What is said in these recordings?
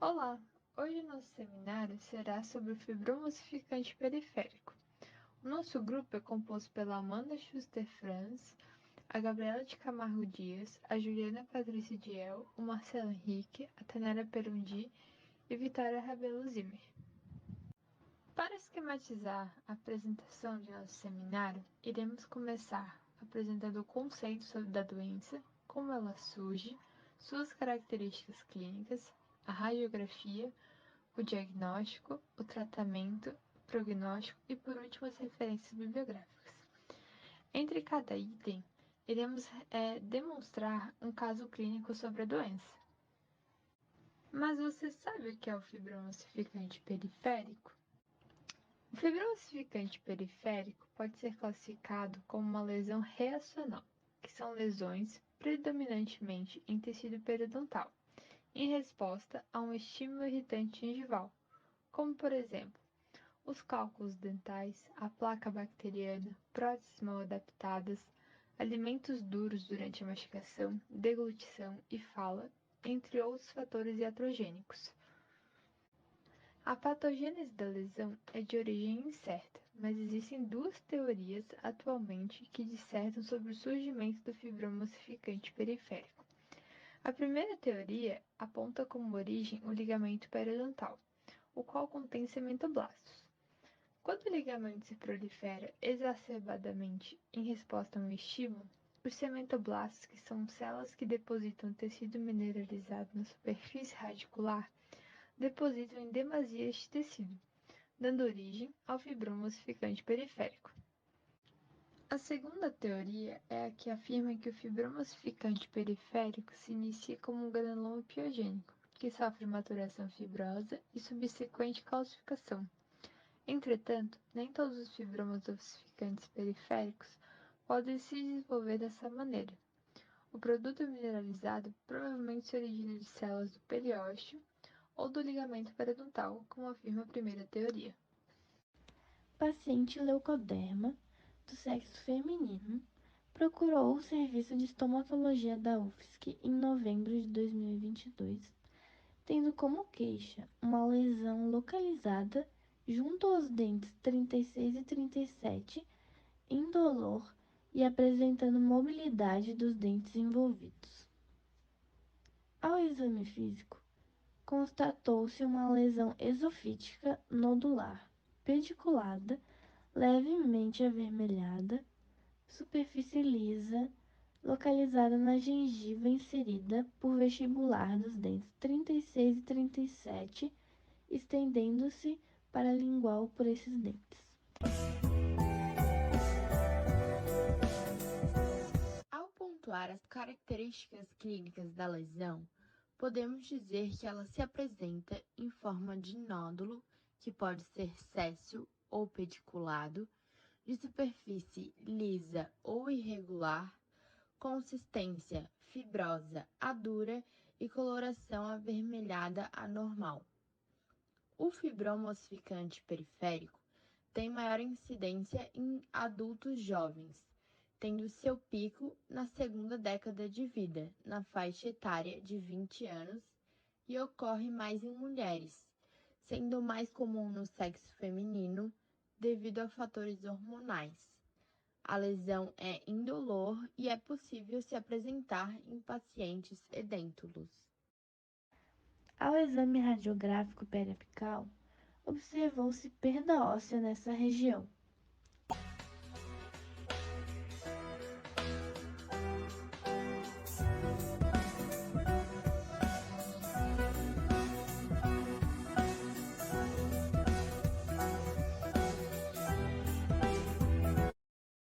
Olá! Hoje nosso seminário será sobre o fibroma ossificante periférico. O nosso grupo é composto pela Amanda Schuster Franz, a Gabriela de Camargo Dias, a Juliana Patrícia Diel, o Marcelo Henrique, a Tainara Perundi e Vitória Rabelo Zimmer. Para esquematizar a apresentação de nosso seminário, iremos começar apresentando o conceito da doença, como ela surge, suas características clínicas, a radiografia, o diagnóstico, o tratamento, o prognóstico e, por último, as referências bibliográficas. Entre cada item, iremos demonstrar um caso clínico sobre a doença. Mas você sabe o que é o fibroma ossificante periférico? O fibroma ossificante periférico pode ser classificado como uma lesão reacional, que são lesões predominantemente em tecido periodontal, em resposta a um estímulo irritante gengival, como por exemplo, os cálculos dentais, a placa bacteriana, próteses mal adaptadas, alimentos duros durante a mastigação, deglutição e fala, entre outros fatores iatrogênicos. A patogênese da lesão é de origem incerta, mas existem duas teorias atualmente que dissertam sobre o surgimento do fibroma ossificante periférico. A primeira teoria aponta como origem o ligamento periodontal, o qual contém cementoblastos. Quando o ligamento se prolifera exacerbadamente em resposta a um estímulo, os cementoblastos, que são células que depositam tecido mineralizado na superfície radicular, depositam em demasia este tecido, dando origem ao fibroma ossificante periférico. A segunda teoria é a que afirma que o fibroma ossificante periférico se inicia como um granuloma piogênico, que sofre maturação fibrosa e subsequente calcificação. Entretanto, nem todos os fibromas ossificantes periféricos podem se desenvolver dessa maneira. O produto mineralizado provavelmente se origina de células do periósteo ou do ligamento periodontal, como afirma a primeira teoria. Paciente leucoderma do sexo feminino procurou o serviço de estomatologia da UFSC em novembro de 2022, tendo como queixa uma lesão localizada junto aos dentes 36 e 37, indolor e apresentando mobilidade dos dentes envolvidos. Ao exame físico, constatou-se uma lesão esofítica nodular, pediculada, levemente avermelhada, superfície lisa, localizada na gengiva inserida por vestibular dos dentes 36 e 37, estendendo-se para a lingual por esses dentes. Ao pontuar as características clínicas da lesão, podemos dizer que ela se apresenta em forma de nódulo, que pode ser séssil ou pediculado, de superfície lisa ou irregular, consistência fibrosa a dura e coloração avermelhada anormal. O fibroma ossificante periférico tem maior incidência em adultos jovens, tendo seu pico na segunda década de vida, na faixa etária de 20 anos, e ocorre mais em mulheres, sendo mais comum no sexo feminino devido a fatores hormonais. A lesão é indolor e é possível se apresentar em pacientes edêntulos. Ao exame radiográfico periapical, observou-se perda óssea nessa região.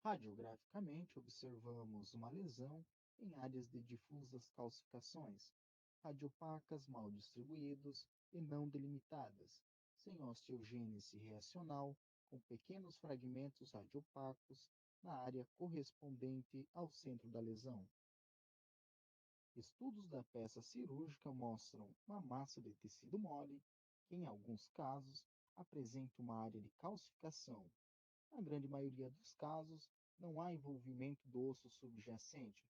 Radiograficamente, observamos uma lesão em áreas de difusas calcificações, radiopacas mal distribuídos e não delimitadas, sem osteogênese reacional, com pequenos fragmentos radiopacos na área correspondente ao centro da lesão. Estudos da peça cirúrgica mostram uma massa de tecido mole, que em alguns casos apresenta uma área de calcificação. Na grande maioria dos casos, não há envolvimento do osso subjacente,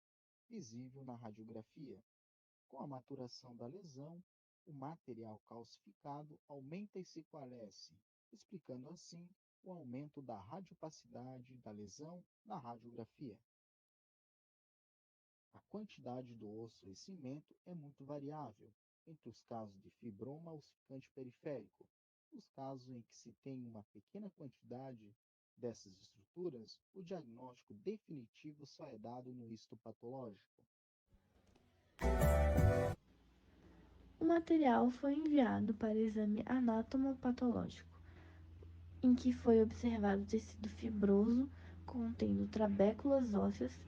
visível na radiografia. Com a maturação da lesão, O material calcificado aumenta e se esclarece, explicando assim o aumento da radiopacidade da lesão na radiografia. A quantidade do osso e cimento é muito variável entre os casos de fibroma ossificante periférico. Nos casos em que se tem uma pequena quantidade dessas estruturas, o diagnóstico definitivo só é dado no histopatológico. O material foi enviado para exame anatomopatológico, em que foi observado tecido fibroso contendo trabéculas ósseas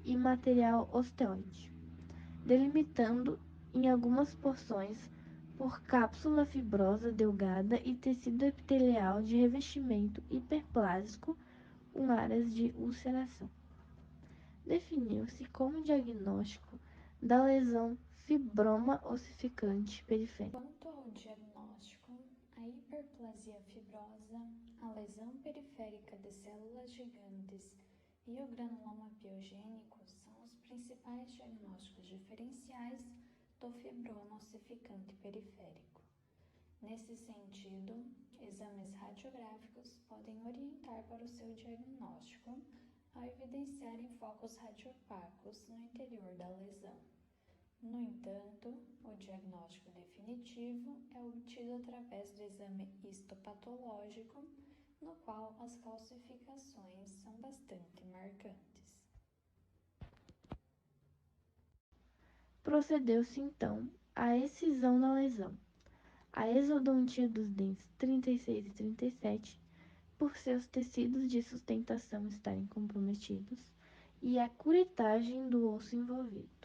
e material osteoide, delimitando em algumas porções por cápsula fibrosa delgada e tecido epitelial de revestimento hiperplásico com áreas de ulceração. Definiu-se como diagnóstico da lesão fibroma ossificante periférico. Quanto ao diagnóstico, a hiperplasia fibrosa, a lesão periférica de células gigantes e o granuloma piogênico são os principais diagnósticos diferenciais do fibroma ossificante periférico. Nesse sentido, exames radiográficos podem orientar para o seu diagnóstico ao evidenciarem focos radiopacos no interior da lesão. No entanto, o diagnóstico definitivo é obtido através do exame histopatológico, no qual as calcificações são bastante marcantes. Procedeu-se então à excisão da lesão, a exodontia dos dentes 36 e 37, por seus tecidos de sustentação estarem comprometidos, e a curetagem do osso envolvido.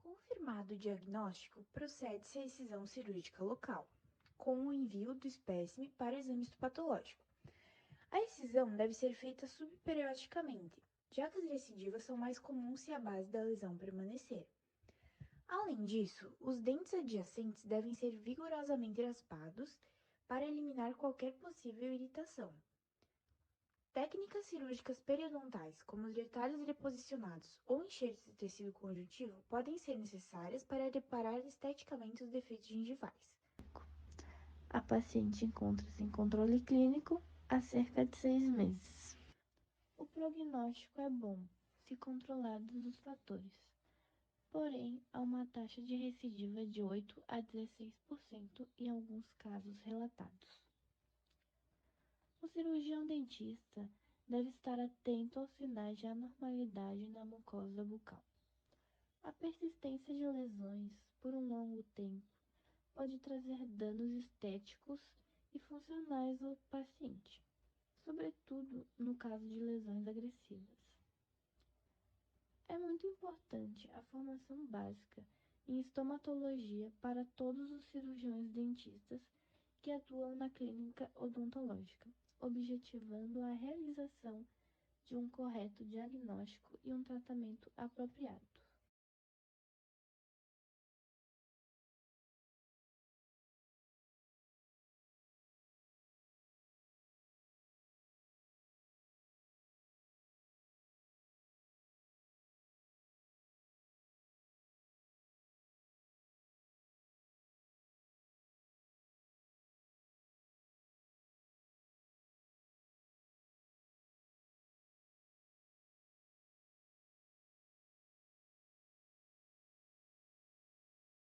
Confirmado o diagnóstico, procede-se à excisão cirúrgica local, com o envio do espécime para exame histopatológico. A excisão deve ser feita subperiodicamente, já que as recidivas são mais comuns se a base da lesão permanecer. Além disso, os dentes adjacentes devem ser vigorosamente raspados para eliminar qualquer possível irritação. Técnicas cirúrgicas periodontais, como os retalhos reposicionados ou enxertos de tecido conjuntivo, podem ser necessárias para reparar esteticamente os defeitos gengivais. A paciente encontra-se em controle clínico há cerca de 6 meses. O prognóstico é bom, se controlados os fatores. Porém, há uma taxa de recidiva de 8 a 16% em alguns casos relatados. O cirurgião dentista deve estar atento aos sinais de anormalidade na mucosa bucal. A persistência de lesões por um longo tempo pode trazer danos estéticos e funcionais ao paciente, sobretudo no caso de lesões agressivas. É muito importante a formação básica em estomatologia para todos os cirurgiões dentistas que atuam na clínica odontológica, objetivando a realização de um correto diagnóstico e um tratamento apropriado.